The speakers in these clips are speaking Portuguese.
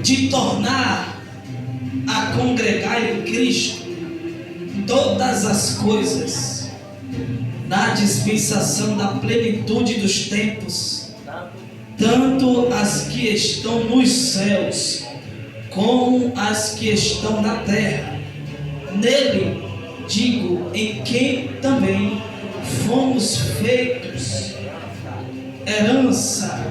de tornar a congregar em Cristo todas as coisas na dispensação da plenitude dos tempos, tanto as que estão nos céus como as que estão na terra. Nele, digo, em quem também fomos feitos herança,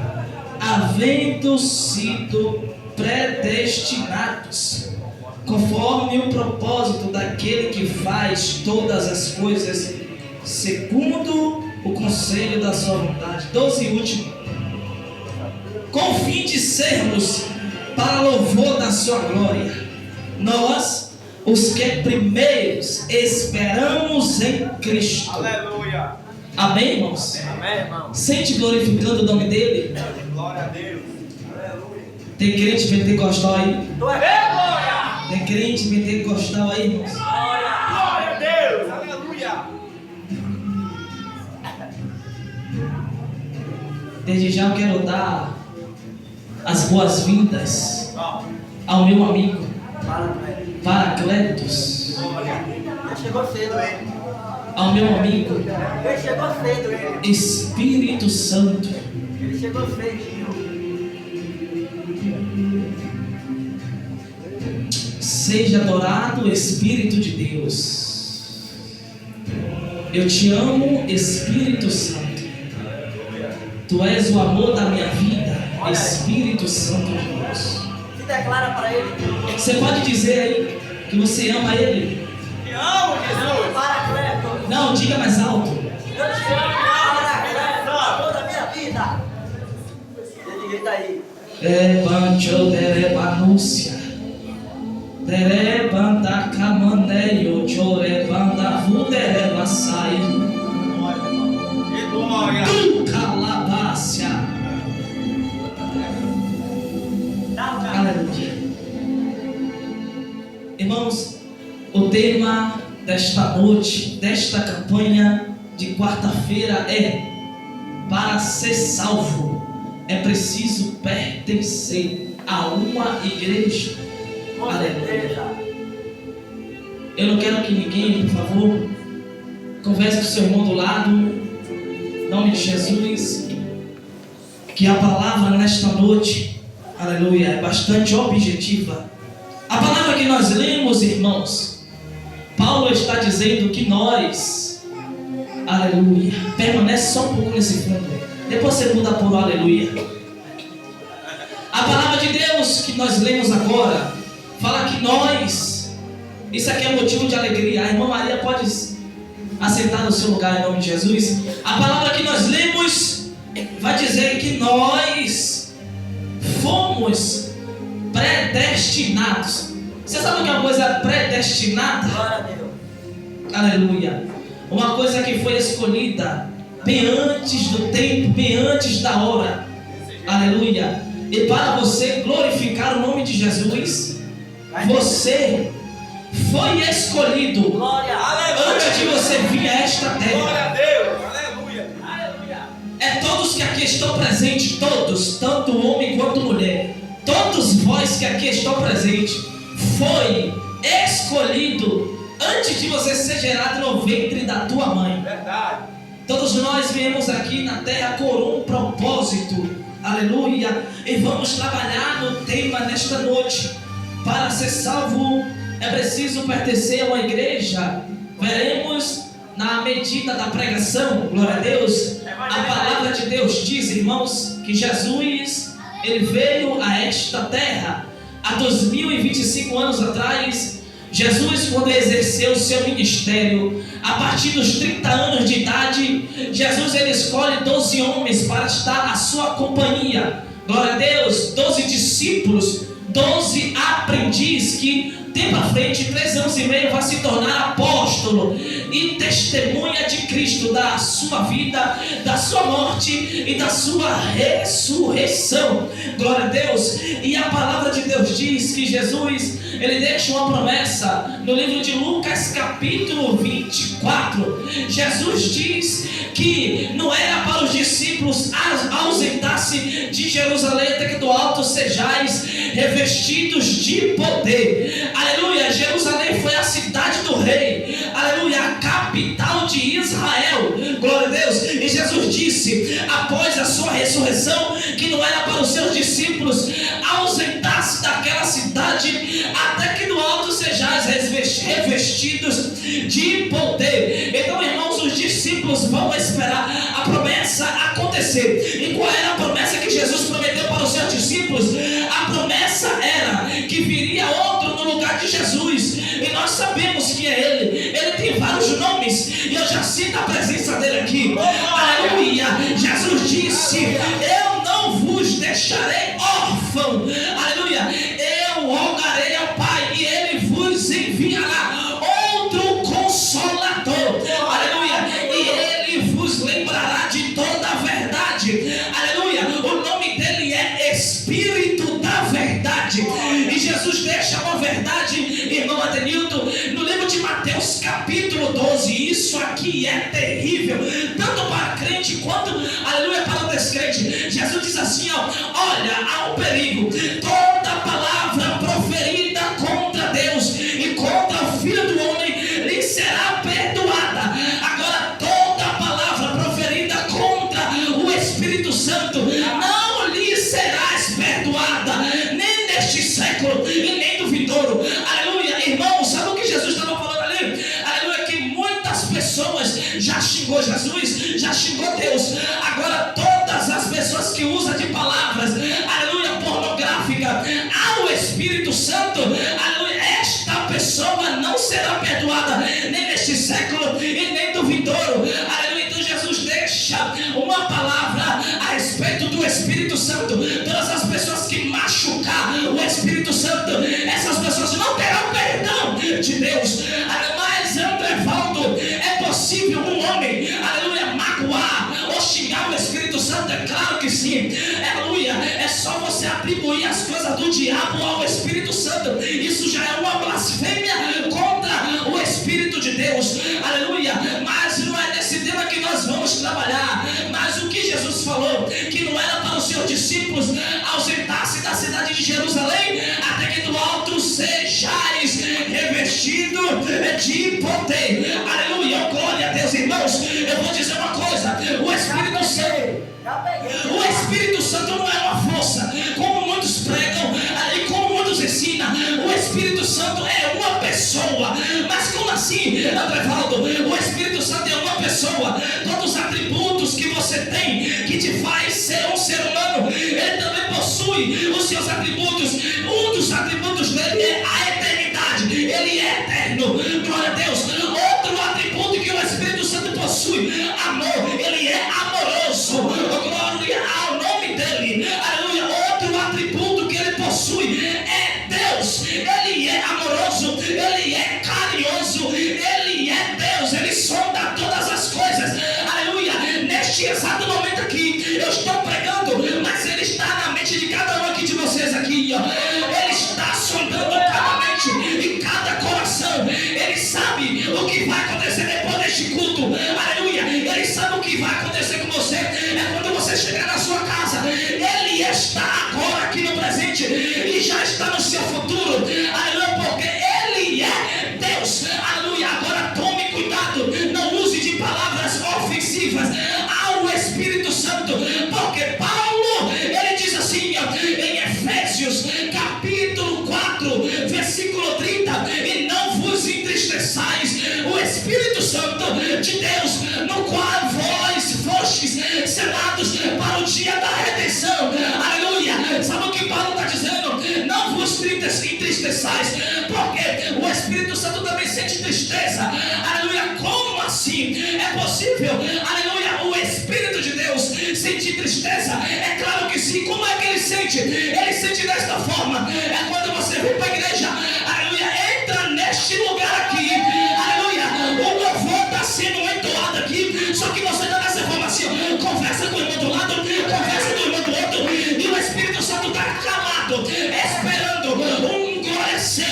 havendo sido predestinados, conforme o propósito daquele que faz todas as coisas segundo o conselho da sua vontade. 12 e último, com o fim de sermos para louvor da sua glória, nós, os que primeiros esperamos em Cristo. Aleluia. Amém, irmãos? Amém, irmão. Sente glorificando o nome dele. Glória a Deus. Aleluia. Tem crente pentecostal aí? Glória. Tem crente pentecostal aí, irmãos? Glória a Deus. Aleluia. Desde já eu quero dar as boas-vindas ao meu amigo Paracletos, Chegou cedo ele. ao meu amigo Ele chegou cedo ele. Espírito Santo. Ele chegou cedinho. Seja adorado, Espírito de Deus. Eu te amo, Espírito Santo. Tu és o amor da minha vida, Espírito Santo de Deus. Se declara para ele. Você pode dizer aí que você ama Ele? Te amo, Jesus. Paracleto. Não, diga mais alto. Eu te amo, Paracleto. Toda a minha vida. Desse jeito aí. Evancho derebanúcia, derebanda camaneio, chorebanda vuderebaçai, Glória. tu calabácia. Aleluia. Irmãos, o tema desta noite, desta campanha de quarta-feira é: para ser salvo é preciso pertencer a uma igreja. Com Aleluia. certeza. Eu não quero que ninguém, por favor, converse com o seu irmão do lado, em nome de Jesus, que a palavra nesta noite, aleluia, é bastante objetiva. A palavra que nós lemos, irmãos, Paulo está dizendo que nós, aleluia, permanece só um pouco nesse fundo, depois você muda por aleluia. A palavra de Deus que nós lemos agora fala que nós, isso aqui é motivo de alegria. A irmã Maria pode assentar no seu lugar em nome de Jesus. A palavra que nós lemos vai dizer que nós fomos predestinados. Você sabe o que é uma coisa predestinada? Glória a Deus. Aleluia. Uma coisa que foi escolhida bem antes do tempo, bem antes da hora. Aleluia. E para você glorificar o nome de Jesus, você foi escolhido Glória. antes de você vir a esta Glória terra. a Deus. Aleluia. Aleluia. É todos que aqui estão presentes, todos, tanto homem quanto mulher, todos vós que aqui estão presentes, foi escolhido antes de você ser gerado no ventre da tua mãe. Verdade. Todos nós viemos aqui na terra com um propósito, aleluia, e vamos trabalhar no tema nesta noite. Para ser salvo é preciso pertencer a uma igreja. Veremos na medida da pregação, glória a Deus. A palavra de Deus diz, irmãos, que Jesus, ele veio a esta terra há 2025 anos atrás. Jesus, quando exerceu o seu ministério, a partir dos 30 anos de idade, Jesus ele escolhe 12 homens para estar à sua companhia. Glória a Deus, 12 discípulos, 12 aprendizes que tempo à frente, 3 anos e meio, vai se tornar apóstolo e testemunha de Cristo, da sua vida, da sua morte e da sua ressurreição. Glória a Deus. E a palavra de Deus Deus diz que Jesus, ele deixa uma promessa no livro de Lucas capítulo 24. Jesus diz que não era para os discípulos ausentar-se de Jerusalém até que do alto sejais revestidos de poder. Aleluia, Jerusalém foi a cidade do rei, aleluia, a capital de Israel, glória a Deus. E Jesus disse, após a sua ressurreição, que não era para os seus discípulos ausentar-se daquela cidade até que do alto sejais revestidos de poder. Então, irmãos, os discípulos vão esperar a promessa acontecer. E qual era a promessa que Jesus prometeu para os seus discípulos? A promessa era que viria outro no lugar de Jesus, e nós sabemos que é Ele. Ele tem vários nomes, e eu já sinto a presença dele aqui. Aleluia. Jesus disse, eu não vos deixarei órfão. Aleluia. Eu rogarei ao Pai, e Ele vos enviará outro Consolador. Aleluia. E Ele vos lembrará de toda a verdade. Aleluia. O nome dele é Espírito da Verdade. E Jesus deixa uma verdade, irmão Adenilton, no livro de Mateus capítulo 12. Isso aqui é terrível, tanto para crente quanto, aleluia, para o descrente. Jesus diz assim, ó, olha, há um perigo. Toda palavra proferida contra Deus e contra o Filho do Homem lhe será perdoada. Agora, toda palavra proferida contra o Espírito Santo não lhe será perdoada, nem neste século e nem do vindouro. Aleluia, irmão, sabe o que Jesus estava falando ali? Aleluia, que muitas pessoas já xingou Jesus, já xingou Deus. Agora todas as pessoas que usam de palavras, aleluia, pornográfica ao Espírito Santo, aleluia, esta pessoa não será perdoada, nem neste século e nem do vindouro. Aleluia. Então Jesus deixa uma palavra a respeito do Espírito Santo. Todas as pessoas que machucar o Espírito Santo, essas pessoas não terão perdão de Deus. Mas, André Valdo, é possível um homem, aleluia, magoar ou xingar o Espírito Santo? É claro que sim. Aleluia. É só você atribuir as coisas do diabo ao Espírito Santo. Isso já é uma blasfêmia contra o Espírito de Deus. Aleluia. Mas não é nesse tema que nós vamos trabalhar. Mas o que Jesus falou, que não era para os seus discípulos ausentar-se da cidade de Jerusalém até que do alto sejais revestido de poder. Aleluia, glória a Deus, irmãos. Eu vou dizer uma coisa, o Espírito Santo não é uma força, como muitos pregam e como muitos ensinam. O Espírito Santo é uma pessoa. Mas como assim, André Valdo? O Espírito Santo é uma pessoa. Todos os atributos que você tem, que te faz ser um ser humano, ele também possui os seus atributos. Um dos atributos dele é a eternidade. Ele é eterno, glória a Deus. Outro atributo que o Espírito Santo possui, amor. Ele é amoroso, glória ao nome dele. Aleluia. Outro atributo que ele possui é Deus. Ele é amoroso, ele é carinhoso, ele é Deus. Ele sonda todas as coisas. Aleluia. Neste exato momento aqui, eu estou pregando, mas ele está na mente de cada um aqui de vocês aqui, ó. Ele está sondando cada mente e cada coração. Ele sabe o que vai acontecer depois deste culto. Aleluia. Ele sabe o que vai acontecer com você. É quando você chegar na sua casa. Ele está agora aqui no presente e já está no seu futuro. Aleluia, porque ele é Deus. Aleluia. Agora tome cuidado, não use de palavras ofensivas ao Espírito Santo, porque Paulo, ele diz assim, ó, em Efésios capítulo 4 versículo 30, e não vos entristeçais o Espírito Santo de Deus, no qual vós fostes selados para o dia da redenção. Aleluia. Sabe o que Paulo está dizendo? Não vos entristeçais, porque o Espírito Santo também sente tristeza. Aleluia. Como assim? É possível, aleluia, o Espírito de Deus sentir tristeza? É claro que sim. Como é que ele sente? Ele sente desta forma. É quando você vem para a igreja, aleluia, entra neste lugar aqui, aleluia, o louvor está sendo entoado aqui, só que você está nessa forma assim, conversa com o irmão do lado, conversa com o irmão do outro, e o Espírito Santo está calado, esperando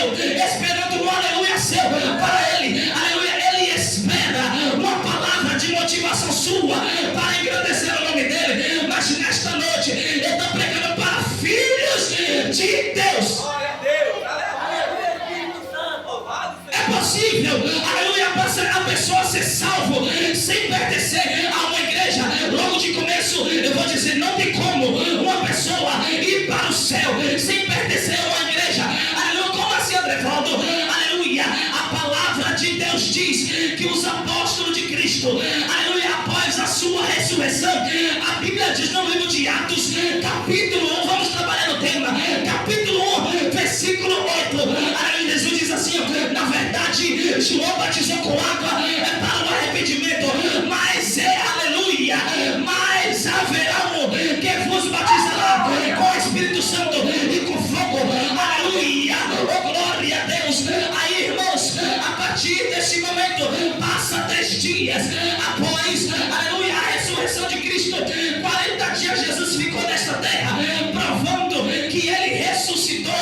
seu, esperando um aleluia seu para ele. Aleluia, ele espera uma palavra de motivação sua para engrandecer o nome dele. Mas nesta noite eu estou pregando para filhos de Deus. Glória a Deus. Aleluia, Espírito Santo. Louvado seja. É possível, aleluia, a pessoa ser salvo sem pertencer a uma igreja. Logo de começo eu vou dizer, não tem como uma pessoa ir para o céu sem pertencer a uma igreja. Aleluia, como assim, André Valdo? Aleluia, a palavra de Deus diz que os apóstolos de Cristo, aleluia, após a sua ressurreição, a Bíblia diz no livro de Atos, capítulo 1, vamos trabalhar no tema, capítulo 1, versículo 8, aleluia, Jesus diz assim, na verdade, João batizou com água para o arrependimento, mas aleluia, mas haverá um que vos batizará com o Espírito Santo e com fogo, aleluia, oh glória a Deus. Aí, irmãos, a partir desse momento, passa 3 dias após, aleluia, a ressurreição de Cristo, 40 dias Jesus ficou nesta terra, provando que ele ressuscitou,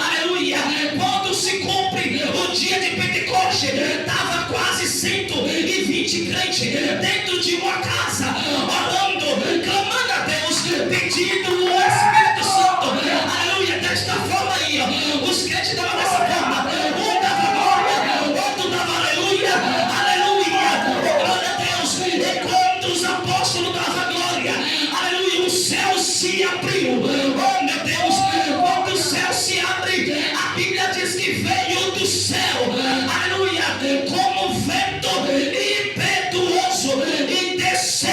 aleluia. Quando se cumpre o dia de Pentecoste, estava quase 120 crentes dentro de uma casa, orando, clamando a Deus, pedindo o Espírito Santo, aleluia. Desta forma aí, os crentes davam dessa forma, um dava glória, outro dava aleluia, aleluia, glória a Deus. E quando os apóstolos davam glória, aleluia, o céu se abriu, oh meu Deus, quando o céu se abre, a Bíblia diz que veio do céu, aleluia, como vento impetuoso, e desceu,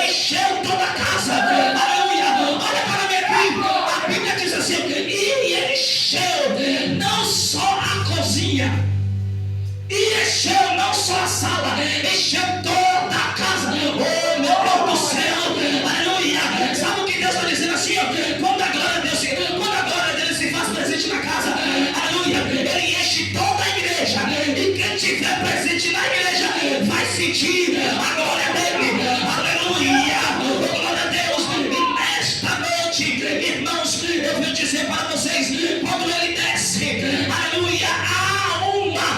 encheu toda a casa, aleluia. Olha para a minha Bíblia, a Bíblia diz assim, e encheu não só a cozinha, e encheu não só a sala, encheu toda a casa, oh meu Deus do céu, aleluia. Sabe o que Deus está dizendo assim, quando a glória dele se faz presente na casa, aleluia, ele enche toda a igreja, e quem estiver presente na igreja vai sentir a glória dele, aleluia, oh glória a Deus. E nesta noite, irmãos, eu vim dizer para vocês, quando ele desce, aleluia, há uma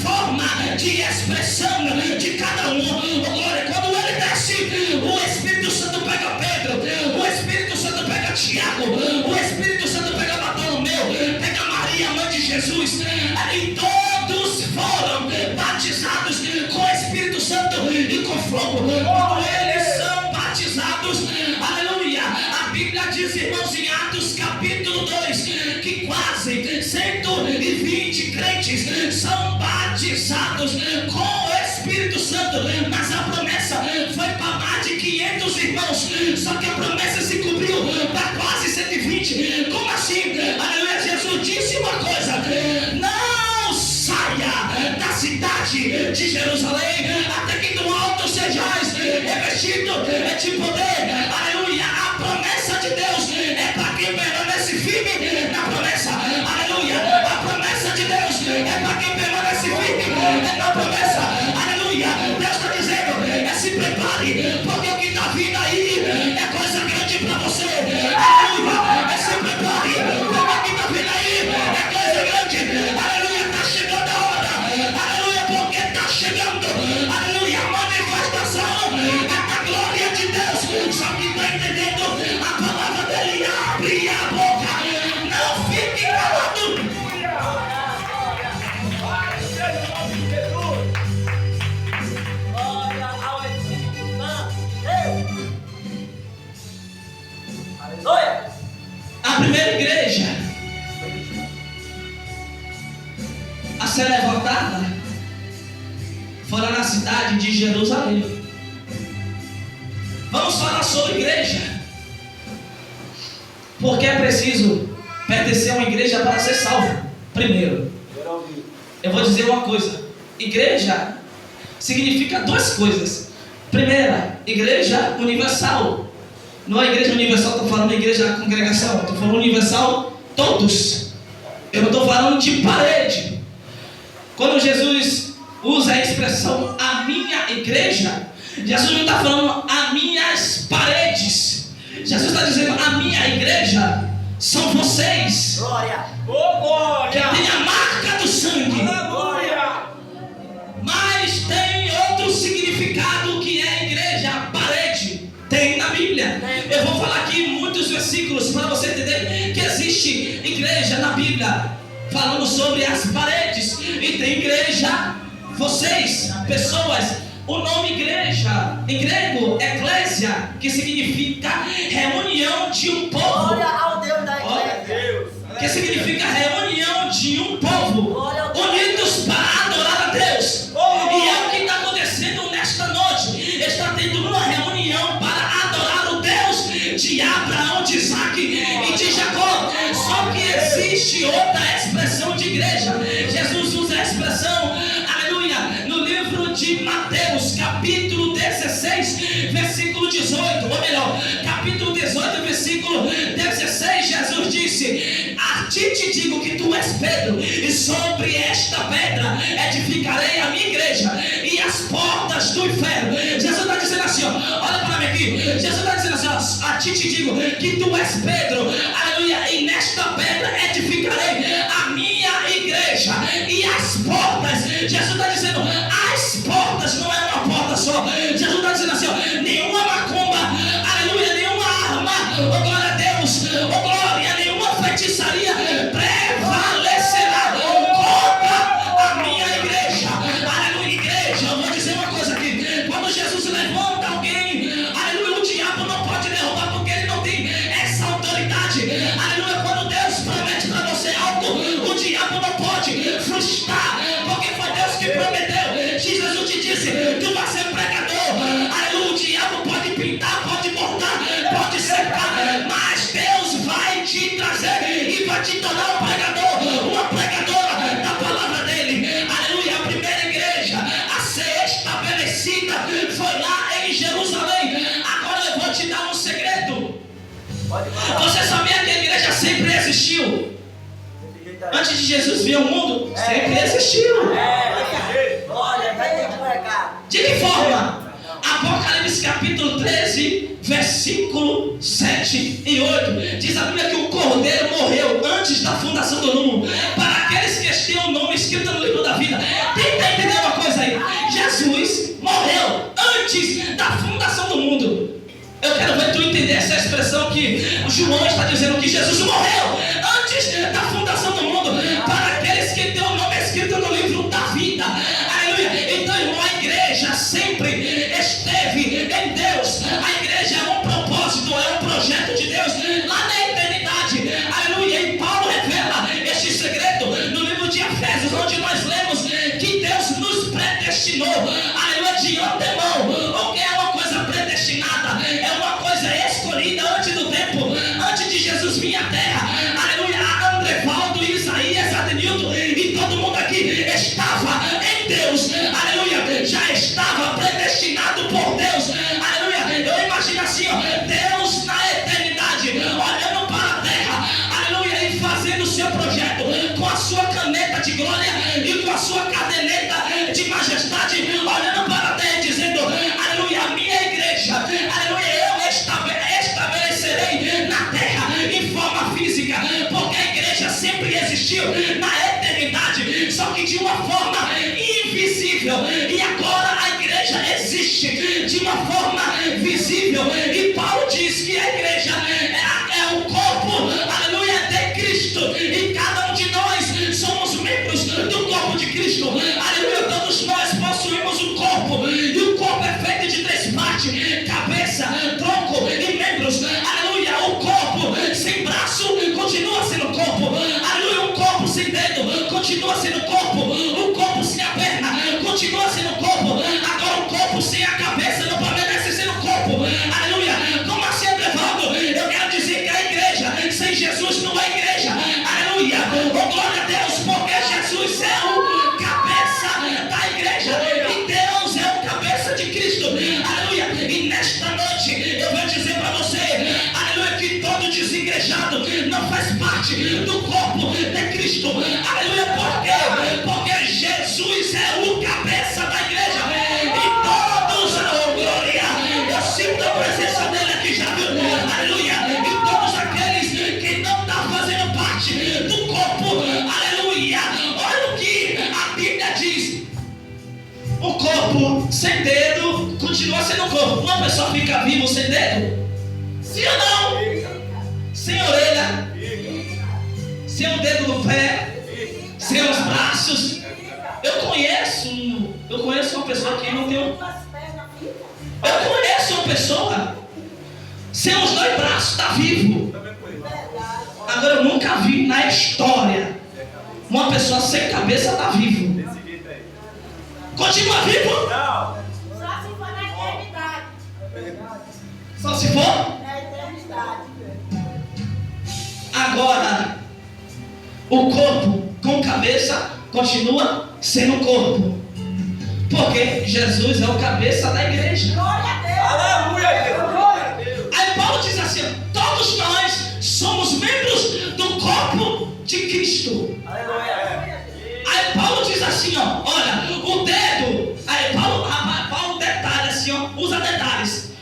forma de expressão de cada um, oh glória. Quando ele desce, o Espírito Santo pega Pedro, o Espírito Santo pega Tiago, o Espírito Santo pega Bartolomeu, pega Maria, mãe de Jesus, e todos foram batizados com o Espírito Santo e com fogo. Quando eles são batizados, aleluia, a Bíblia diz, irmãos, em Atos capítulo 2, que quase 120 crentes são batizados com o Espírito Santo, mas a promessa foi para mais de 500 irmãos, só que a promessa se cumpriu para quase 120. Como assim? Aleluia, Jesus disse uma coisa, não saia da cidade de Jerusalém até que do alto sejais revestido de poder, aleluia. A promessa de Deus é para quem permanece firme na promessa, aleluia. A promessa de Deus é para quem permanece firme na promessa, aleluia. Deus está dizendo, se prepare, porque o que está vindo aí é coisa grande para você, aleluia. Se prepare, porque o que está vindo aí é coisa grande, aleluia. Está chegando a hora, aleluia, porque está chegando, aleluia, a manifestação da glória de Deus. Só que está entendendo a palavra dele, abre a boca, não fique calado. Glória ao Espírito Santo. Deus. Aleluia. A primeira igreja a ser levantada foi lá na cidade de Jerusalém. Vamos falar sobre igreja, porque é preciso pertencer a uma igreja para ser salvo. Primeiro, eu vou dizer uma coisa: igreja significa 2 coisas. Primeira, igreja universal. Não é igreja universal, estou falando igreja da congregação, estou falando universal, todos. Eu não estou falando de parede. Quando Jesus usa a expressão a minha igreja, Jesus não está falando as minhas paredes. Jesus está dizendo a minha igreja São vocês Glória. que têm a marca do sangue. Glória. Mas tem outro significado que é igreja, a parede. Tem na Bíblia. Eu vou falar aqui muitos versículos para você entender que existe igreja na Bíblia falando sobre as paredes. E tem igreja, vocês, pessoas. O nome igreja, em grego, eclésia, que significa reunião de um povo. Glória ao Deus da igreja. Que significa reunião de um povo unidos para adorar a Deus. E é o que está acontecendo nesta noite. Está tendo uma reunião para adorar o Deus de Abraão, de Isaac e de Jacó. Só que existe outra expressão de igreja. Jesus usa a expressão, aleluia, no livro de Mateus, capítulo 16, versículo 18. Ou melhor, capítulo 18, versículo 16. Jesus disse: a ti te digo que tu és Pedro, e sobre esta pedra edificarei a minha igreja, e as portas do inferno. Jesus está dizendo assim, ó, olha para mim aqui. Jesus está dizendo assim, ó, a ti te digo que tu és Pedro, aleluia, e nesta pedra edificarei a minha igreja, e as portas. Jesus está dizendo, as portas, não é uma porta só. Jesus está dizendo assim, ó, nenhuma macumba, aleluia, nenhuma arma, oh glória a Deus, oh glória, nenhuma feitiçaria prevalecerá contra a minha igreja. Aleluia, igreja. Eu vou dizer uma coisa aqui: quando Jesus levanta alguém, aleluia, o diabo não pode derrubar, porque ele não tem essa autoridade. Aleluia, quando Deus promete para você algo, o diabo não pode frustrar, porque foi Deus que prometeu. Jesus te disse, tu vai ser pregador. Aleluia, o diabo pode pintar, pode cortar, pode secar, mas Deus vai te trazer e vai te tornar um pregador, uma pregadora da palavra dele. Aleluia. A primeira igreja a ser estabelecida foi lá em Jerusalém. Agora eu vou te dar um segredo. Você sabia que a igreja sempre existiu? Antes de Jesus vir ao mundo, sempre existiu. Glória, vai ter que pregar. De que forma? Apocalipse capítulo 13, versículo 7 e 8. Diz a Bíblia que o Cordeiro morreu antes da fundação do mundo, para aqueles que têm o nome escrito no livro da vida. Tenta entender uma coisa aí. Jesus morreu antes da fundação do mundo. Eu quero ver tu entender essa expressão que o João está dizendo, que Jesus morreu antes da fundação do mundo, para aqueles que têm o nome escrito no livro da vida. Aleluia. Então, irmão, a igreja sempre esteve em Deus. A igreja é um propósito, é um projeto de Deus lá na eternidade. Aleluia. E Paulo revela este segredo no livro de Efésios, onde nós lemos que Deus nos predestinou, aleluia, de antemão. O que é uma coisa predestinada? É uma coisa escolhida antes do tempo, antes de Jesus vir à terra. Aleluia. Andrevaldo, Isaías, Adenilton e todo mundo aqui estava em Deus. Aleluia. Já estava predestinado por Deus. Aleluia. Eu imagino assim, ó, Deus na eternidade olhando para a terra, aleluia, e fazendo o seu projeto com a sua caneta de glória e com a sua caderneta de majestade, olhando para a terra e dizendo, aleluia, a minha igreja, aleluia, eu estabelecerei na terra em forma física, porque a igreja sempre existiu na eternidade, só que de uma forma invisível. E agora a igreja existe de uma forma visível. E Paulo diz que a igreja é o corpo, aleluia, de Cristo. E cada um de nós somos membros do corpo de Cristo. Aleluia, todos nós possuímos um corpo. E o corpo é feito de 3 partes: cabeça, tronco e membros. Aleluia, o corpo sem braço continua sendo corpo. Aleluia, um corpo sem dedo continua sendo corpo. Um corpo sem a perna continua sendo corpo. Agora um corpo sem a cabeça não permanece sendo corpo. Aleluia. Como assim, Andrevaldo? Eu quero dizer que a igreja sem Jesus não é igreja. Aleluia. Oh, glória a Deus, porque Jesus é o cabeça da igreja e Deus é o cabeça de Cristo. Aleluia. E nesta noite eu vou dizer para você, aleluia, que todo desengrejado não faz parte do corpo de Cristo. Aleluia. Por quê? Porque Jesus é o cabeça da igreja. E todos, oh glória, eu sinto a presença dele aqui já, viu? Aleluia. E todos aqueles que não dão corpo sem dedo continua sendo um corpo. Uma pessoa fica viva sem dedo? Sim ou não? Sem orelha, sem um dedo no pé, sem os braços. Eu conheço uma pessoa que não tem um... Eu conheço uma pessoa sem os 2 braços, está vivo. Agora eu nunca vi na história uma pessoa sem cabeça está vivo. Continua vivo? Só se for na eternidade. Só se for? Na eternidade. Agora, o corpo com cabeça continua sendo corpo. Porque Jesus é o cabeça da igreja. Glória a Deus. Aleluia, glória a Deus. Aí Paulo diz assim: todos nós somos membros do corpo de Cristo. Aleluia. Aí Paulo diz assim, ó, olha, o dedo. Aí Paulo detalha assim, ó, usa detalhes.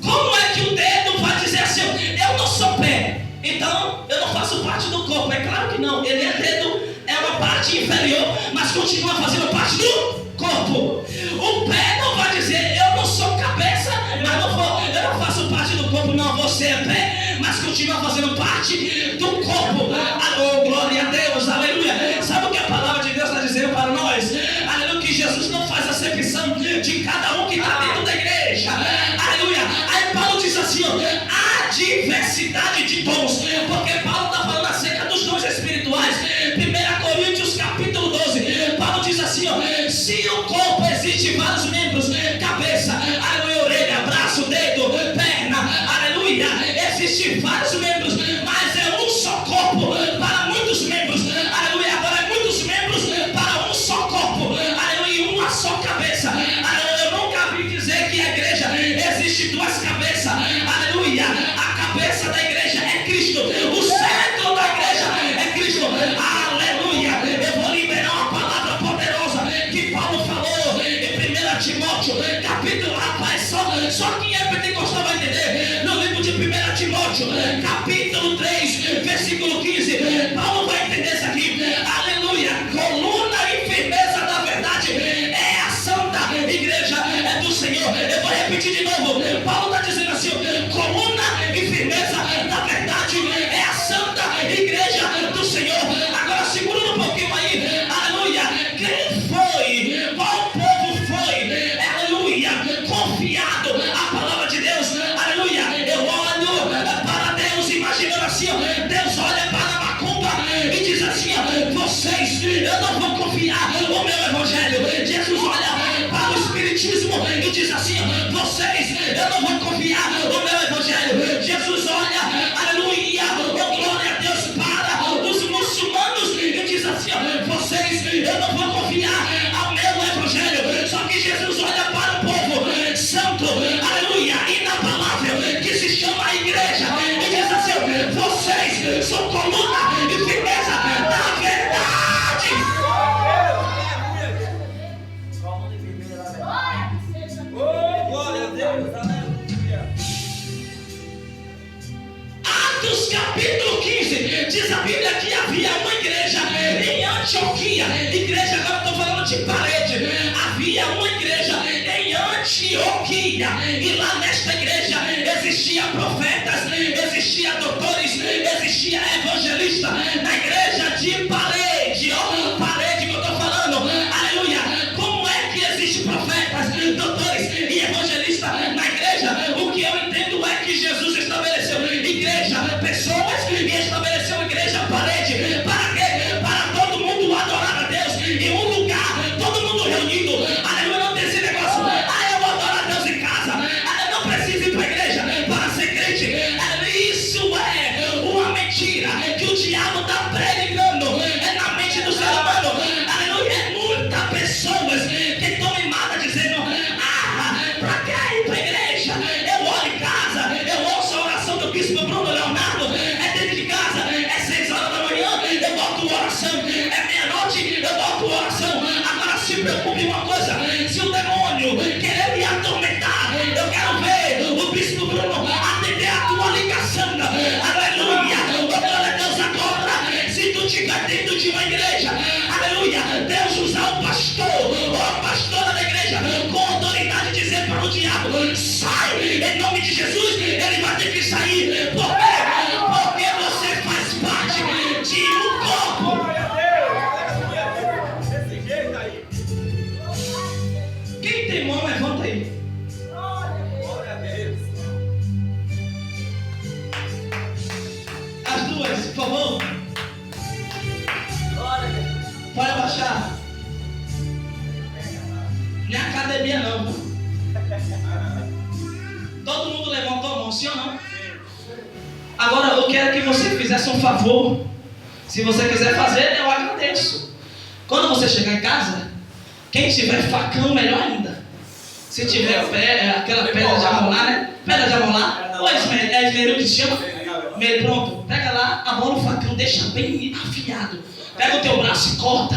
Como é que o dedo vai dizer assim, eu não sou pé, então eu não faço parte do corpo? É claro que não, ele é dedo, é uma parte inferior, mas continua fazendo parte do corpo. O pé não vai dizer, eu não sou cabeça, mas eu não faço parte do corpo. Não, você é pé, mas continua fazendo parte do corpo. Oh, glória a Deus, aleluia. Sabe o que a palavra de Deus está dizendo para nós? Aleluia, que Jesus não faz acepção de cada um que está dentro da igreja. Aleluia. Aí Paulo diz assim, ó, a diversidade de dons, porque Paulo está falando acerca dos dons espirituais. 1 Coríntios capítulo 12, Paulo diz assim, ó, se o corpo existe vários membros, cabeça, aleluia, orelha, braço, dedo, perna, aleluia, existem vários membros, mas é um só corpo para muitos membros, aleluia. Agora é muitos membros para um só corpo, aleluia, e uma só cabeça, aleluia. Eu nunca vi dizer que a igreja existe 2 cabeças, aleluia. A cabeça da igreja é Cristo, o centro da igreja é Cristo, aleluia. Eu vou liberar uma palavra poderosa que Paulo falou em 1 Timóteo, capítulo, rapaz, só quem é pentecostal vai entender. No livro de 1 Timóteo, capítulo 3, versículo 15, Paulo vai entender isso aqui, aleluia. Coluna e firmeza da verdade é a santa igreja do Senhor. Eu vou repetir de novo, Paulo está dizendo assim, coluna e firmeza da verdade é a santa igreja do Senhor. Agora segura um pouquinho aí, aleluia. Quem foi? Qual povo foi? Aleluia, confiado a palavra de Deus, aleluia. Eu olho para Deus imaginando assim, ó, Deus olha para a macumba e diz assim, ó, vocês, eu não vou confiar o meu evangelho. Jesus olha para o espiritismo e diz assim, ó, vocês, eu não vou confiar o meu evangelho. Jesus olha, aleluia, oh glória a Deus, para os muçulmanos e diz assim, ó, vocês, eu não vou confiar ao meu evangelho. Só que Jesus olha para o povo santo, aleluia, inabalável, que se chama a igreja, e diz assim, vocês são coluna e firmeza da verdade. Glória a Deus, aleluia. Atos capítulo 15, diz a Bíblia que havia uma igreja em Antioquia. Igreja, agora estou falando de parede. Havia uma igreja em Antioquia, e lá nesta igreja existia profetas, existia doutores, existia evangelista. Na igreja de parede, ó, parede que eu estou falando, aleluia. Como é que existe profetas, doutores e evangelistas na igreja? O que eu entendo é que Jesus estabeleceu igreja, pessoas, e estabeleceu igreja parede. Para quê? Para todo mundo adorar a Deus em um lugar, todo mundo reunido, aleluia. Não tem esse negócio, eu vou adorar a Deus em casa, eu não preciso ir para a igreja para ser crente. Isso é uma mentira que o diabo está pregando, é na mente do ser humano, aleluia. É muitas pessoas que estão mimadas dizendo, para que ir para a igreja? Eu oro em casa, eu ouço a oração do bispo Bruno Leonardo, é dentro de casa, é 6 horas da manhã, eu boto oração, é meia-noite, eu boto oração. Agora se preocupe uma coisa, se o demônio querer me atormentar, eu quero ver o bispo Bruno atender a tua ligação, aleluia. Glória a Deus. Agora, se tu estiver dentro de uma igreja, aleluia, Deus usar o pastor ou a pastora da igreja igreja com autoridade e dizer para o diabo: sai, em nome de Jesus. Ele vai ter que sair. Por quê? Porque você faz parte de um corpo. Glória a Deus. Desse jeito aí. Quem tem mão, levanta aí. Glória a Deus. As duas, por favor. Glória a Deus. Pode abaixar. Não é academia não. Todo mundo levantou a mão, sim ou não? Agora eu quero que você fizesse um favor. Se você quiser fazer, eu agradeço. Quando você chegar em casa, quem tiver facão, melhor ainda. Se tiver aquela pedra de amolar, né? Pedra de amolar. Ou é esmeril que se chama? Meio pronto. Pega lá, amola o facão, deixa bem afiado. Pega o teu braço e corta.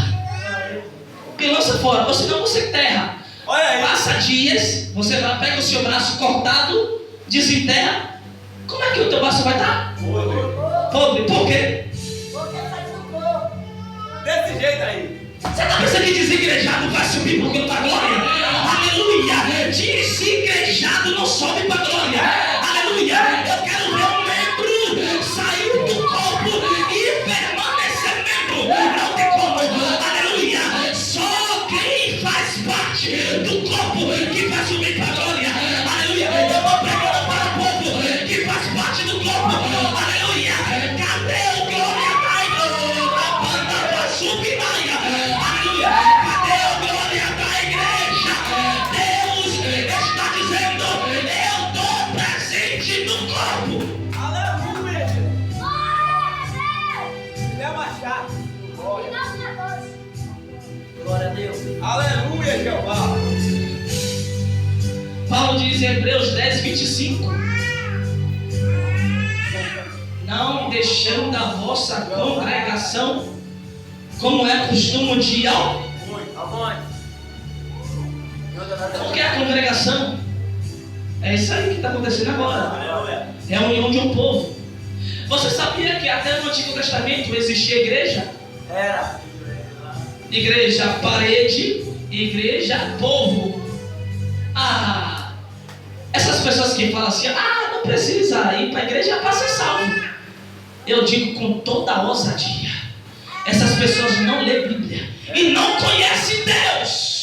E lança fora, ou senão você enterra. Olha aí. Passa dias, você vai, pega o seu braço cortado, desenterra. Como é que o teu braço vai estar? Podre. Por quê? Porque sai do corpo. Desse jeito aí. Você está pensando que desigrejado vai subir porque não está glória? Aleluia! Desigrejado não sobe para glória. Aleluia! Eu quero ver um membro sair do corpo e permanecer membro. Não tem como. Aleluia! Só quem faz parte do corpo que vai subir para glória. Aleluia! Eu vou pregando para o povo que faz parte do corpo. Aleluia! Cadê o glória da igreja? A banda vai subir mais. Aleluia! Cadê o glória da igreja? Deus está dizendo: eu estou presente no corpo. Aleluia. Glória É machado. a Deus. Glória a Deus. Aleluia, Jeová. Paulo diz em Hebreus 10, 25: não deixando a vossa congregação, como é costume um dia. Aonde? O que é a congregação? É isso aí que está acontecendo agora. Aleluia. Reunião de um povo. Você sabia que até no Antigo Testamento existia igreja? Era. Igreja parede, igreja povo. Essas pessoas que falam assim: não precisa ir para a igreja para ser salvo. Eu digo com toda a ousadia: essas pessoas não lêem Bíblia e não conhecem Deus.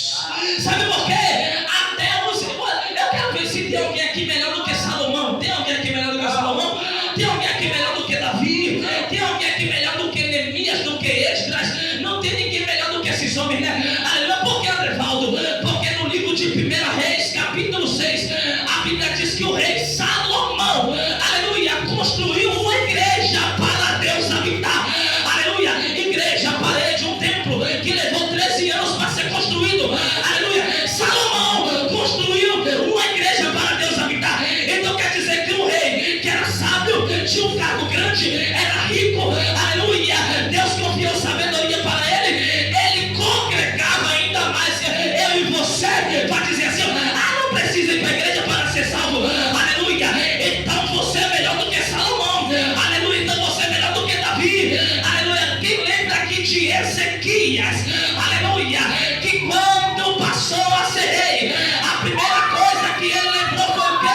Sabe por quê? Até os... Eu quero ver se tem alguém aqui melhor do que Salomão. Tem alguém aqui melhor do que Salomão? Tem alguém aqui melhor do que Davi? Tem alguém aqui melhor do que Neemias, do que Esdras? Não tem ninguém melhor do que esses homens, né? Aleluia. Por que, Andrevaldo? Porque no livro de 1 Reis, capítulo 6, a Bíblia diz que o rei Salomão, aleluia, construiu uma igreja para Deus habitar. Aleluia. Igreja, parede, um templo que levou 13 anos para ser construído. Aleluia. Salomão construiu uma igreja para Deus habitar. Então quer dizer que um rei que era sábio, tinha um cargo grande, era rico. Aleluia. Deus confiou sabedoria para ele. Ele congregava ainda mais. Eu e você vai dizer assim: não precisa ir para a igreja para ser salvo. Aleluia. Então você é melhor do que Salomão. Aleluia. Então você é melhor do que Davi. Aleluia. Quem lembra aqui de Ezequias? Aleluia. Que quando passou a ser rei, a primeira coisa que ele lembrou foi o quê?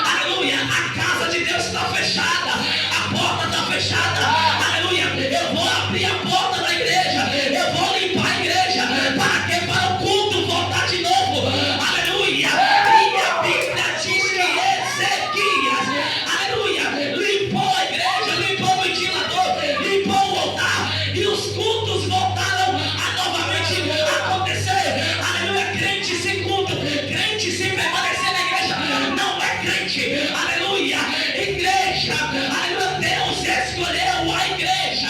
Aleluia. A casa de Deus está fechada. A porta está fechada. Aleluia. Eu vou abrir a porta da igreja. Eu vou limpar a igreja. Para quê? Para o culto voltar de novo. Aleluia. E a Bíblia diz que Ezequias, aleluia, limpou a igreja, limpou o ventilador, limpou o altar. E os cultos voltaram a novamente acontecer. Aleluia. Crente sem culto, crente sem permanecer na igreja, não é crente. Aleluia. Igreja, aleluia. Deus escolheu a igreja,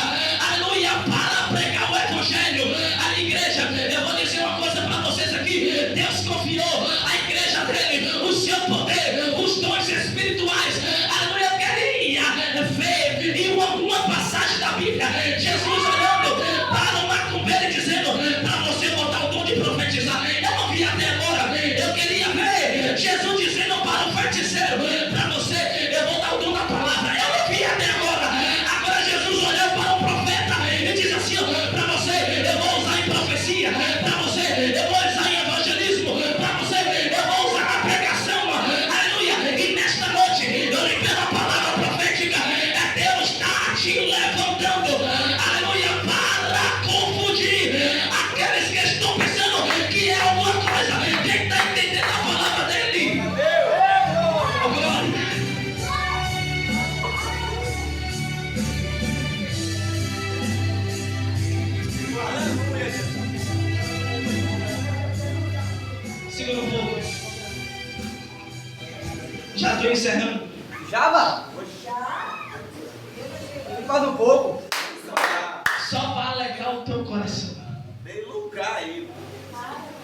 aleluia, para pregar o evangelho. A igreja, eu vou dizer uma coisa para vocês aqui: Deus confiou a igreja dele, o seu poder, os dons espirituais. Aleluia. Eu queria ver em uma passagem da Bíblia Jesus olhando para o macumbeiro e dizendo para você botar o dom de profetizar. Eu não vi até agora. Eu queria ver Jesus dizendo para o feiticeiro: para você eu vou dar o dom da palavra. Eu não vi até agora. Agora Jesus olhou para o profeta e diz assim: para você eu vou usar em profecia, para você eu vou usar em evangelismo, para estou encerrando. Já, mano? Faz um pouco. Só para alegrar o teu coração. Tem lugar aí.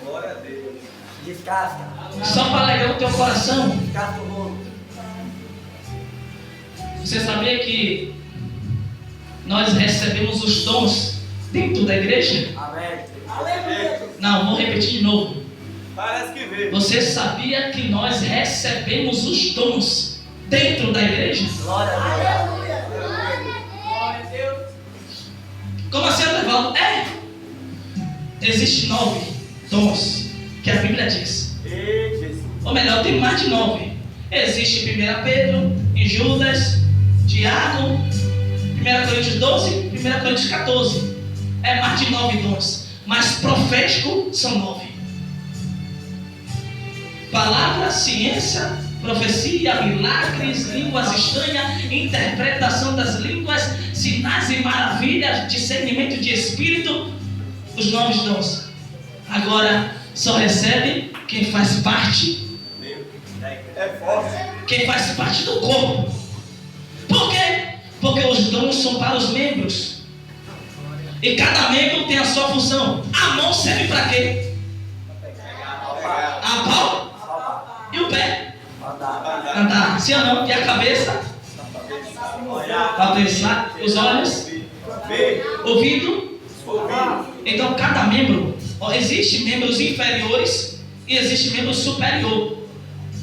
Glória a Deus. Descasca. Só para alegrar o teu coração. Descasca o bolo. Você sabia que nós recebemos os dons dentro da igreja? Amém. Não, vou repetir de novo. Parece que veio. Você sabia que nós recebemos os dons dentro da igreja? Glória a Deus. Aleluia. Glória a Deus. Como assim, Evaldo? Existem 9 dons que a Bíblia diz. Ei, Jesus. Ou melhor, tem mais de 9. Existe 1 Pedro, em Judas, Tiago, 1 Coríntios 12, 1 Coríntios 14. É mais de 9 dons. Mas profético são 9. Palavra, ciência, profecia, milagres, línguas estranhas, interpretação das línguas, sinais e maravilhas, discernimento de espírito, os 9 dons. Agora, só recebe quem faz parte, É forte. quem faz parte do corpo. Por quê? Porque os dons são para os membros. E cada membro tem a sua função. A mão serve para quê? A pau e o pé. Andar, sim ou não? E a cabeça? Para pensar. Os olhos? Ouvido? Então cada membro, existe membros inferiores e existe membro superior.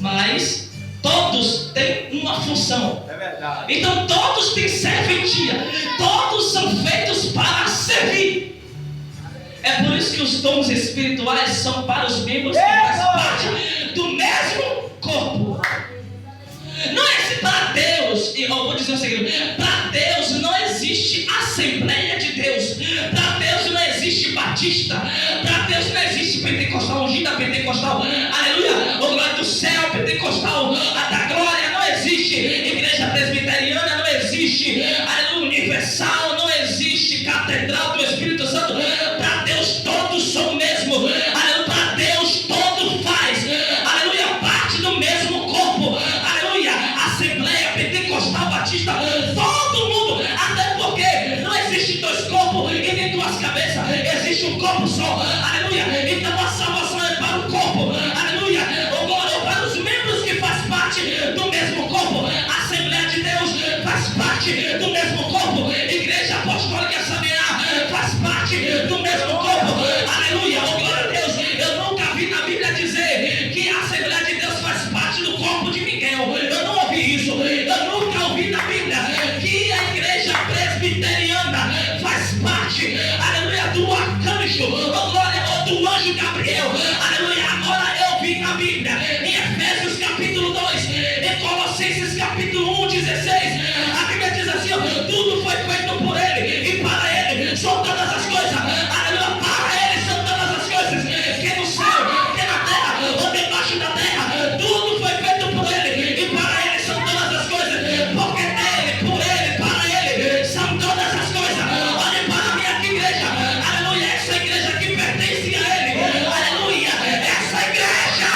Mas todos têm uma função. É verdade. Então todos têm serventia. Todos são feitos para servir. É por isso que os dons espirituais são para os membros que fazem parte do mesmo corpo. Não é para Deus, e eu vou dizer o seguinte: para Deus não existe Assembleia de Deus, para Deus não existe Batista, para Deus não existe Pentecostal, ungida Pentecostal, aleluia, o glória do céu, Pentecostal, a da glória, não existe Igreja Presbiteriana, não existe, aleluia, Universal, não existe Catedral do Espírito Santo. Para Deus todos são o mesmo, aleluia, para Deus todo faz, aleluia, parte do mesmo corpo, aleluia, Assembleia, Pentecostal, Batista, todo mundo, até porque não existe 2 corpos e nem 2 cabeças, existe um corpo só, aleluia. Então a salvação é para o corpo, aleluia, ou para os membros que faz parte do mesmo corpo. A Assembleia de Deus faz parte do mesmo corpo, Igreja Apostólica Sabiá faz parte do mesmo corpo, aleluia, oh glória a Deus. Eu nunca vi na Bíblia dizer que a Assembleia de Deus faz parte do corpo de Miguel, eu não ouvi isso. Eu nunca ouvi na Bíblia que a Igreja Presbiteriana faz parte, aleluia, do arcanjo, oh glória, ou do anjo Gabriel, aleluia. Agora eu vi na Bíblia, em Efésios capítulo 2, em Colossenses capítulo 1, 16, a Bíblia diz assim: ó, tudo foi feito por Ele e para Ele são todas as coisas, aleluia, para Ele são todas as coisas, que no céu, que na terra, ou debaixo da terra, tudo foi feito por Ele e para Ele são todas as coisas, porque dele, por Ele, para Ele são todas as coisas. Olhem para a minha igreja, aleluia, essa igreja que pertence a Ele, aleluia, essa igreja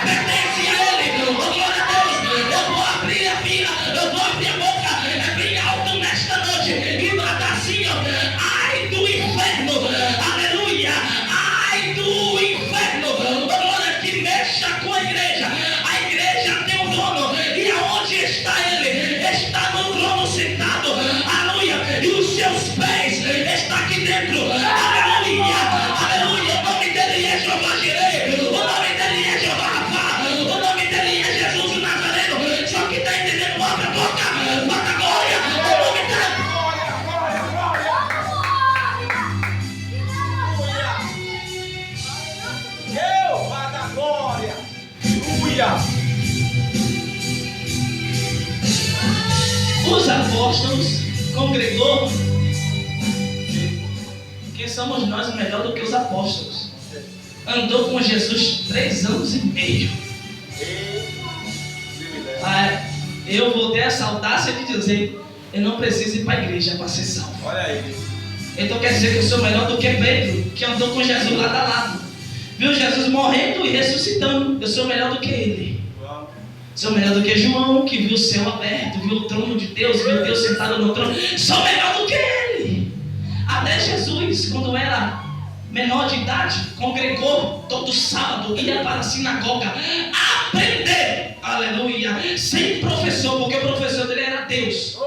pertence a Ele, oh glória a Deus. Eu vou abrir a boca bem alto nesta noite e bradar assim, ó, ai do inferno, aleluia, ai do inferno, oh glória, que mexa com a igreja. A igreja tem um dono, e aonde está ele? Está no trono sentado, aleluia, e os seus pés estão aqui dentro, aleluia, aleluia. O nome dele é Jeová Jireh, o nome dele é Jeová Rafa, o nome dele é Jesus o Nazareno. Só que está entendendo? Abre a boca, bota glória, o nome dele. Jeová da glória. Aleluia. Os apóstolos congregou. Quem somos nós melhor do que os apóstolos? Andou com Jesus 3 anos e meio. Eu vou ter essa audácia de dizer: eu não preciso ir para a igreja para ser salvo. Olha aí. Então quer dizer que eu sou melhor do que Pedro, que andou com Jesus lado a lado, viu Jesus morrendo e ressuscitando. Eu sou melhor do que ele. Vamos. Sou melhor do que João, que viu o céu aberto, viu o trono de Deus, viu Deus sentado no trono. Sou melhor do que ele. Até Jesus, quando era menor de idade, congregou todo sábado, ia para a sinagoga aprender, aleluia, sem professor, porque o professor dele era Deus.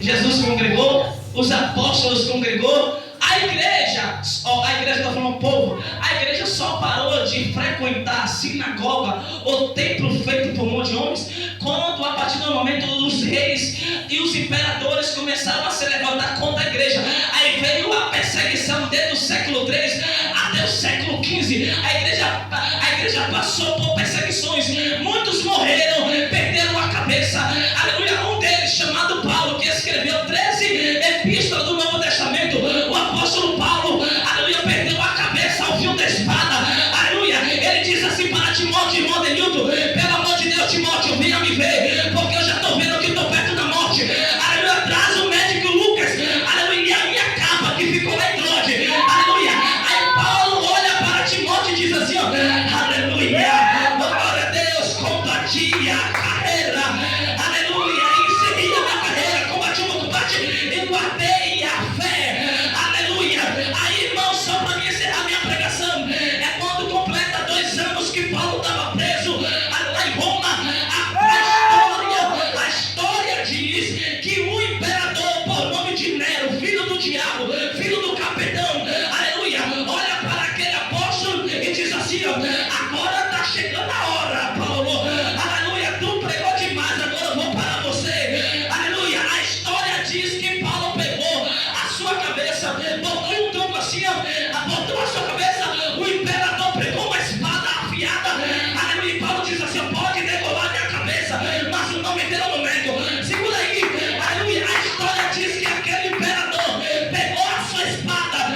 Jesus congregou, os apóstolos congregou, a igreja está falando povo, a igreja só parou de frequentar a sinagoga, o templo feito por mão de homens, quando a partir do momento dos reis e os imperadores começaram a se levantar contra a igreja. Aí veio a perseguição desde o século 3 até o século 15. A igreja passou por perseguições, muitos morreram, perderam a cabeça, aleluia. Um deles, chamado Paulo, que escreveu 13 epístolas do Novo Testamento, o apóstolo Paulo, aleluia, perdeu a cabeça ao fio da espada, aleluia. Ele diz assim para Timóteo, irmão Denilton: pelo amor de Deus, Timóteo, venha me ver, porque eu já estou vendo que estou perto da morte, aleluia. Traz o médico Lucas, aleluia, e a minha capa que ficou lá em Troade, aleluia. Aí Paulo olha para Timóteo e diz assim, ó, aleluia, glória a Deus, combati a carreira, aleluia, inseri a carreira, combati o combate e guardei a fé, aleluia. Aí, irmão, só para mim encerrar minha pregação, é quando completa 2 anos que Paulo estava preso lá em Roma. A história diz que o imperador, por nome de Nero, filho do diabo, filho do capitão, aleluia, olha para aquele apóstolo e diz assim, ó, agora está chegando a hora, Paulo, aleluia, tu pregou demais, agora eu vou parar você, aleluia. A história diz que Paulo pegou a sua cabeça, botou um tronco assim, ó, botou a sua cabeça, o imperador pegou uma espada afiada, aleluia, e Paulo diz assim, pode degolar minha cabeça, mas o nome dele eu não nego. Segura aí, aleluia. A história diz que aquele imperador pegou a sua espada,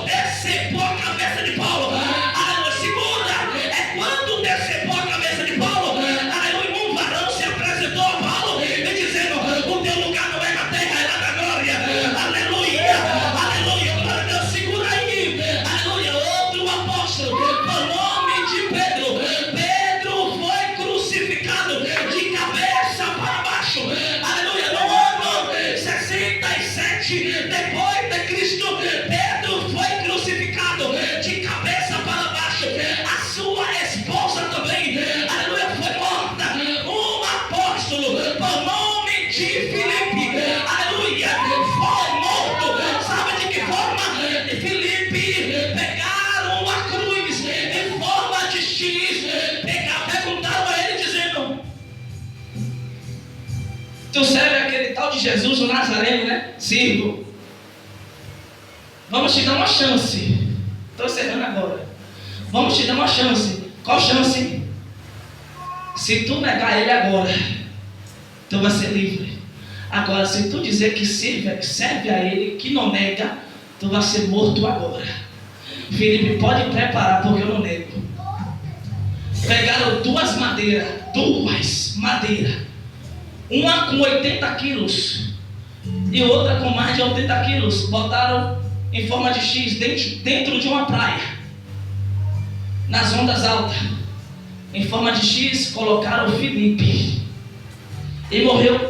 decepou a cabeça de Paulo, aleluia. Segura, é quando decepou a cabeça de Paulo, aleluia, um varão se apresentou a Paulo e dizendo, o teu lugar não é na terra, é lá na glória, aleluia, aleluia, glória a Deus. Segura aí, aleluia. Outro apóstolo, por nome de Pedro, Pedro foi crucificado de cabeça para baixo, aleluia. No ano 67 depois de Cristo, Pedro foi crucificado de cabeça para baixo. A sua esposa também, aleluia, foi morta. Um apóstolo, por nome de Filipe, aleluia, foi morto. Sabe de que forma? Filipe pegaram a cruz em forma de X, perguntaram a ele dizendo, tu serve aquele tal de Jesus, o Nazareno, né? Sirvo. Vamos te dar uma chance. Estou encerrando agora. Vamos te dar uma chance. Qual chance? Se tu negar ele agora, tu vai ser livre. Agora, se tu dizer que serve a ele, que não nega, tu vai ser morto agora. Filipe, pode preparar, porque eu não nego. Pegaram 2 madeiras, uma com 80 quilos e outra com mais de 80 quilos, botaram em forma de X dentro de uma praia, nas ondas altas, em forma de X, colocaram Filipe e morreu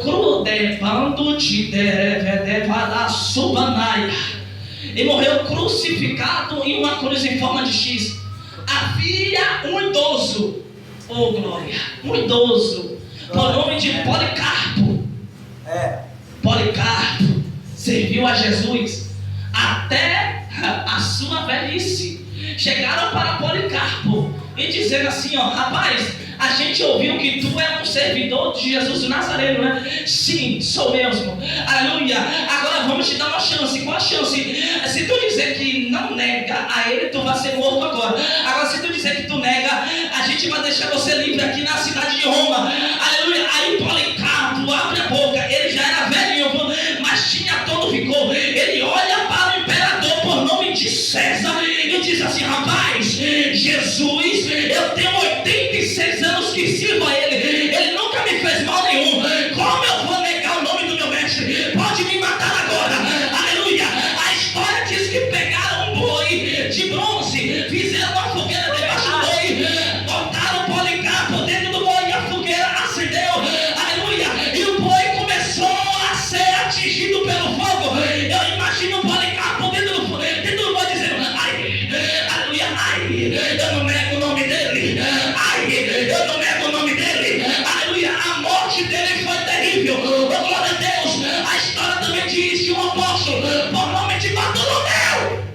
e morreu crucificado em uma cruz em forma de X. Havia um idoso, oh glória, um idoso, por nome de Policarpo. Policarpo serviu a Jesus até a sua velhice. Chegaram para Policarpo e dizendo assim, ó, rapaz, a gente ouviu que tu é um servidor de Jesus de Nazareno, né? Sim, sou mesmo, aleluia. Agora vamos te dar uma chance. Qual a chance? Se tu dizer que não nega a ele, tu vai ser morto agora. Agora se tu dizer que tu nega, a gente vai deixar você livre aqui na cidade de Roma, aleluia. Aí Policarpo abre a boca, ele já era velhinho, mas tinha todo vigor. Ele olha para o imperador por nome de César e diz assim, rapaz, Jesus, eu tenho 86 anos que sirvo a ele nunca me fez mal nenhum, como eu vou negar o nome do meu mestre? Pode me matar agora, aleluia. A história diz que pegaram um boi de bronze, fizeram uma fogueira debaixo do boi, botaram o Policarpo dentro do boi e a dele, eu não nego o nome dele. Ai, eu não nego o nome dele. Aleluia, a morte dele foi terrível. Oh, glória a Deus. A história também diz que um apóstolo, por nome de Bartolomeu,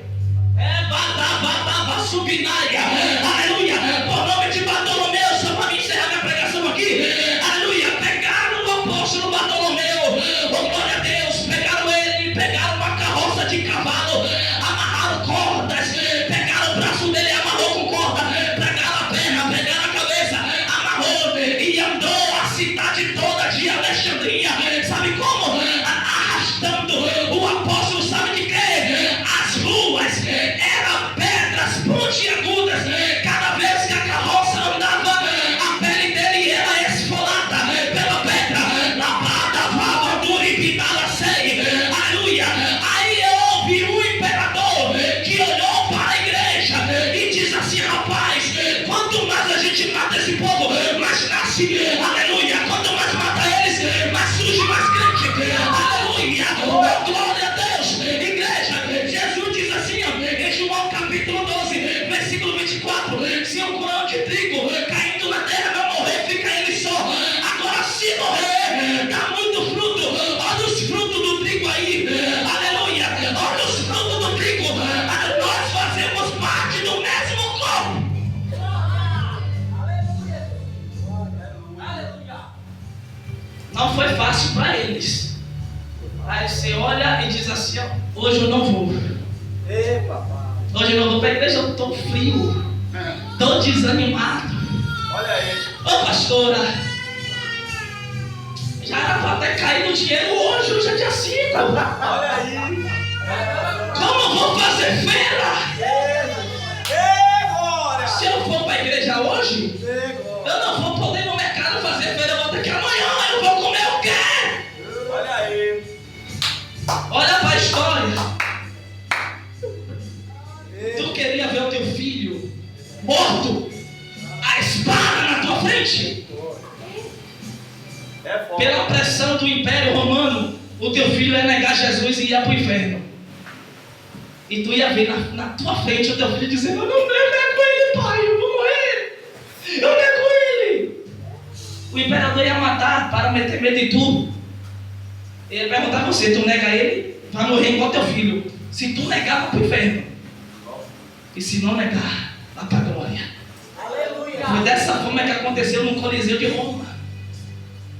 Subinaia, aleluia, por nome de Bartolomeu, só para encerrar minha pregação aqui, aleluia, pegaram o apóstolo Bartolomeu, oh glória a Deus, pegaram ele, pegaram uma carroça de cavalo, amarraram cordas, pegaram o braço dele, amarrou com corda, pegaram a perna, pegaram a cabeça, amarrou e andou a cidade toda de Alexandria, sabe como? Arrastando o apóstolo, sabe de quê? As ruas eram pedras pontiagudas, cada vez que a carroça andava, a pele dele era esfolada pela pedra, lavada, vava, duripidada, sei, aleluia. Aí houve um imperador que olhou para a igreja e diz assim: rapaz, quanto mais a gente mata esse povo, mais nasce, aleluia, quanto mais mata eles, mais surge mais crente, aleluia, oh, glória a Deus, igreja. Jesus diz assim, ó, em João capítulo 12, versículo 24, se um grão de trigo caindo na terra não morrer, fica ele só. Agora se morrer, dá muito fruto. Olha os frutos do trigo aí, aleluia, olha os frutos do trigo. Nós fazemos parte do mesmo corpo. Não foi fácil para eles. Aí você olha e diz assim, ó, hoje eu não vou. Hoje eu não vou para a igreja, eu estou frio, estou desanimado. Olha aí. Ô pastora, já era para ter caído dinheiro hoje é dia 5. Olha aí. Como eu vou fazer feira? Glória. Se eu for para a igreja hoje, eu não vou poder ir no mercado fazer feira, eu vou ter que ir amanhã, eu vou comer o quê? Olha aí. Olha para a história. Tu queria ver o teu filho morto, a espada na tua frente? É foda. Pela pressão do Império Romano, o teu filho ia negar Jesus e ia para o inferno. E tu ia ver na tua frente o teu filho dizendo: eu nego ele, pai, eu vou morrer, eu nego ele. O imperador ia matar para meter medo em tu. Ele ia perguntar a você: tu nega ele, vai morrer igual teu filho. Se tu negar, vai para o inferno. E se não negar, vai para a glória. Aleluia. Foi dessa forma que aconteceu no Coliseu de Roma.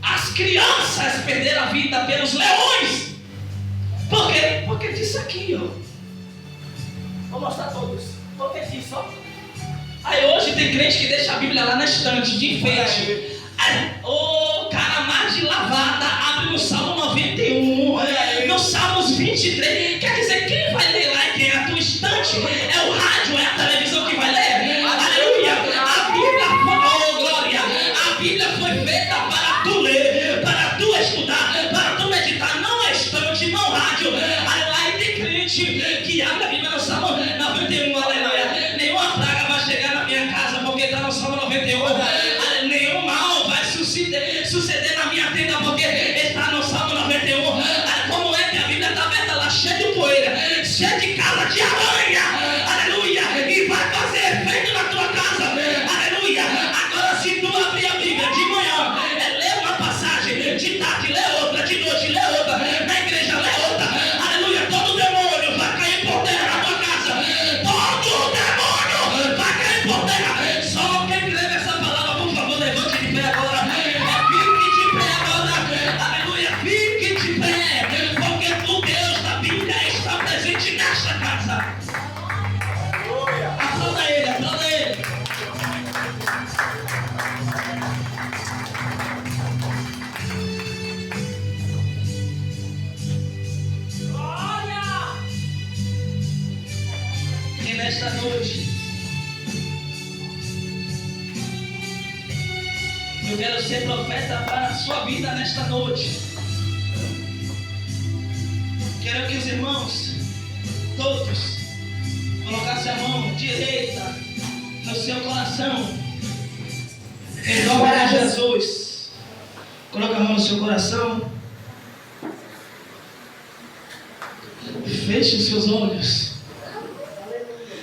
As crianças perderam a vida pelos leões. Por quê? Porque disse aqui, ó. Vou mostrar todos. Porque disse, ó. Aí hoje tem crente que deixa a Bíblia lá na estante, de enfeite. O cara mais de lavada abre no Salmo 91, no Salmos 23. Quer dizer, quem vai ler lá que é a tua estante? É o rádio, é a televisão que vai ler? Aleluia! A Bíblia, oh glória! A Bíblia foi feita para tu ler, para tu estudar, para tu meditar. Não é estante, não rádio. Aí tem crente que abre a Bíblia no Salmo 91, aleluia. Nenhuma praga vai chegar na minha casa porque está no Salmo 91. Nenhum mal vai suceder na minha tenda porque está no Salmo 91. Como é que a Bíblia está aberta lá, cheia de poeira, cheia de casa de aranha, aleluia, e vai fazer efeito na tua casa, aleluia. Agora se tu abrir a Bíblia de manhã, lê uma passagem, de tarde lê outra, de noite lê outra, na igreja lê outra, aleluia, todo demônio vai cair por terra na tua casa, todo demônio vai cair por terra. Só quem crê nessa palavra, por favor, levante de pé agora. Fique de pé agora, aleluia, fique de pé, porque o Deus da Bíblia está presente nesta casa. Aplauda ele, aplauda ele. E nesta noite, eu quero ser profeta para a sua vida nesta noite. Quero que os irmãos, todos, colocassem a mão direita no seu coração. Em nome de Jesus. Coloca a mão no seu coração. Feche os seus olhos.